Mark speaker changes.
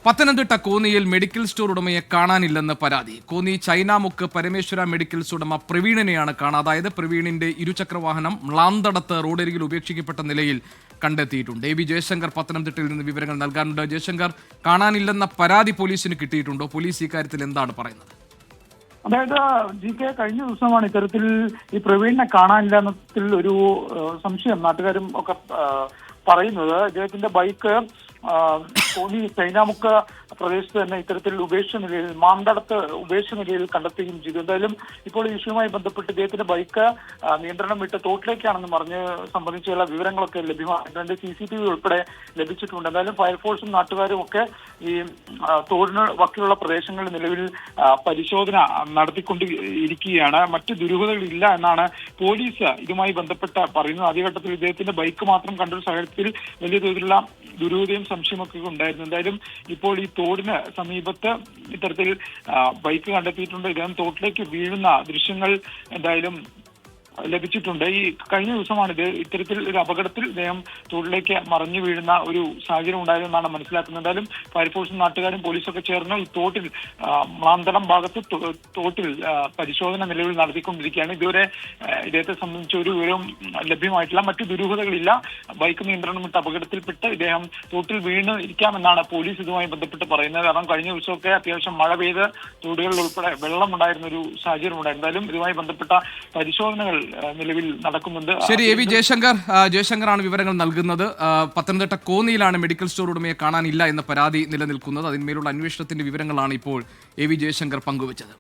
Speaker 1: പത്തനംതിട്ട കോന്നിയിൽ medical store ഉടമയെ കാണാനില്ലെന്ന് പരാതി. കോന്നി ചൈനാമുക്ക് പരമേശ്വര മെഡിക്കൽസ് ഉടമ പ്രവീണിനെയാണ് കാണാതായത്. പ്രവീണിന്റെ ഇരുചക്രവാഹനം മ്ലാന്തടത്ത് റോഡരികിൽ ഉപേക്ഷിക്കപ്പെട്ട നിലയിൽ കണ്ടെത്തിയിട്ടുണ്ട്. എ വി ജയശങ്കർ പത്തനംതിട്ടയിൽ നിന്ന് വിവരങ്ങൾ നൽകാനുണ്ട്. ജയശങ്കർ, കാണാനില്ലെന്ന പരാതി പോലീസിന് കിട്ടിയിട്ടുണ്ടോ? പോലീസ് ഇക്കാര്യത്തിൽ എന്താണ് പറയുന്നത്?
Speaker 2: അതായത് ജി.കെ, കഴിഞ്ഞ ദിവസമാണ് ഇത്തരത്തിൽ ഈ പ്രവീണിനെ കാണാനില്ല എന്നതിൽ ഒരു സംശയം നാട്ടുകാരും ഒക്കെ പറയുന്നത്. ഇദ്ദേഹത്തിന്റെ ബൈക്ക് കോന്നി ചൈനാമുക്ക് പ്രദേശത്ത് തന്നെ ഇത്തരത്തിൽ ഉപേക്ഷിച്ച നിലയിൽ മാന്തടത്ത് ഉപേക്ഷിച്ച നിലയിൽ കണ്ടെത്തുകയും ചെയ്തു. എന്തായാലും ഇപ്പോൾ ഈ ഇഷ്യൂവുമായി ബന്ധപ്പെട്ട് ഇദ്ദേഹത്തിന്റെ ബൈക്ക് നിയന്ത്രണം വിട്ട് തോട്ടിലേക്കാണെന്ന് പറഞ്ഞ് സംബന്ധിച്ചുള്ള വിവരങ്ങളൊക്കെ ലഭ്യമായിട്ടുണ്ട്. CCTV ഉൾപ്പെടെ ലഭിച്ചിട്ടുണ്ട്. എന്തായാലും ഫയർഫോഴ്സും നാട്ടുകാരും ഒക്കെ ഈ തോടിന് വക്കിലുള്ള പ്രദേശങ്ങളിൽ നിലവിൽ പരിശോധന നടത്തിക്കൊണ്ടിരിക്കുകയാണ്. മറ്റ് ദുരൂഹതകളില്ല എന്നാണ് പോലീസ് ഇതുമായി ബന്ധപ്പെട്ട് പറയുന്നത്. ആദ്യഘട്ടത്തിൽ ഇദ്ദേഹത്തിന്റെ ബൈക്ക് മാത്രം കണ്ടൊരു സാഹചര്യത്തിൽ വലിയ തോതിലുള്ള ദുരൂഹതയും സംശയമൊക്കെ ഉണ്ടായിരുന്നു. എന്തായാലും ഇപ്പോൾ ഈ തോടിന് സമീപത്ത് ഇത്തരത്തിൽ ബൈക്ക് കണ്ടെത്തിയിട്ടുണ്ട്. ഇദ്ദേഹം തോട്ടിലേക്ക് വീഴുന്ന ദൃശ്യങ്ങൾ എന്തായാലും ലഭിച്ചിട്ടുണ്ട്. ഈ കഴിഞ്ഞ ദിവസമാണ് ഇത്തരത്തിൽ ഒരു അപകടത്തിൽ ഇദ്ദേഹം തോട്ടിലേക്ക് മറിഞ്ഞു വീഴുന്ന ഒരു സാഹചര്യം ഉണ്ടായതെന്നാണ് മനസ്സിലാക്കുന്നത്. എന്തായാലും ഫയർഫോഴ്സും നാട്ടുകാരും പോലീസൊക്കെ ചേർന്ന് ഈ തോട്ടിൽ മ്ലാന്തടം ഭാഗത്ത് തോട്ടിൽ പരിശോധന നിലവിൽ നടത്തിക്കൊണ്ടിരിക്കുകയാണ്. ഇതുവരെ ഇദ്ദേഹത്തെ സംബന്ധിച്ച് ഒരു വിവരവും ലഭ്യമായിട്ടില്ല. മറ്റു ദുരൂഹതകളില്ല. ബൈക്ക് നിയന്ത്രണം വിട്ട് അപകടത്തിൽപ്പെട്ട് ഇദ്ദേഹം തോട്ടിൽ വീണ് ഇരിക്കാമെന്നാണ് പോലീസ് ഇതുമായി ബന്ധപ്പെട്ട് പറയുന്നത്. കാരണം കഴിഞ്ഞ ദിവസമൊക്കെ അത്യാവശ്യം മഴ പെയ്ത് തോടുകളിൽ ഉൾപ്പെടെ വെള്ളമുണ്ടായിരുന്ന ഒരു സാഹചര്യം ഉണ്ടായിരുന്നു. എന്തായാലും ഇതുമായി ബന്ധപ്പെട്ട പരിശോധനകൾ നിലവിൽ നടക്കുന്നുണ്ട്.
Speaker 1: ശരി, എ വി ജയശങ്കറാണ് വിവരങ്ങൾ നൽകുന്നത്. പത്തനംതിട്ട കോന്നിയിലാണ് മെഡിക്കൽ സ്റ്റോർ ഉടമയെ കാണാനില്ല എന്ന പരാതി നിലനിൽക്കുന്നത്. അതിന്മേലുള്ള അന്വേഷണത്തിന്റെ വിവരങ്ങളാണ് ഇപ്പോൾ എ വി ജയശങ്കർ പങ്കുവച്ചത്.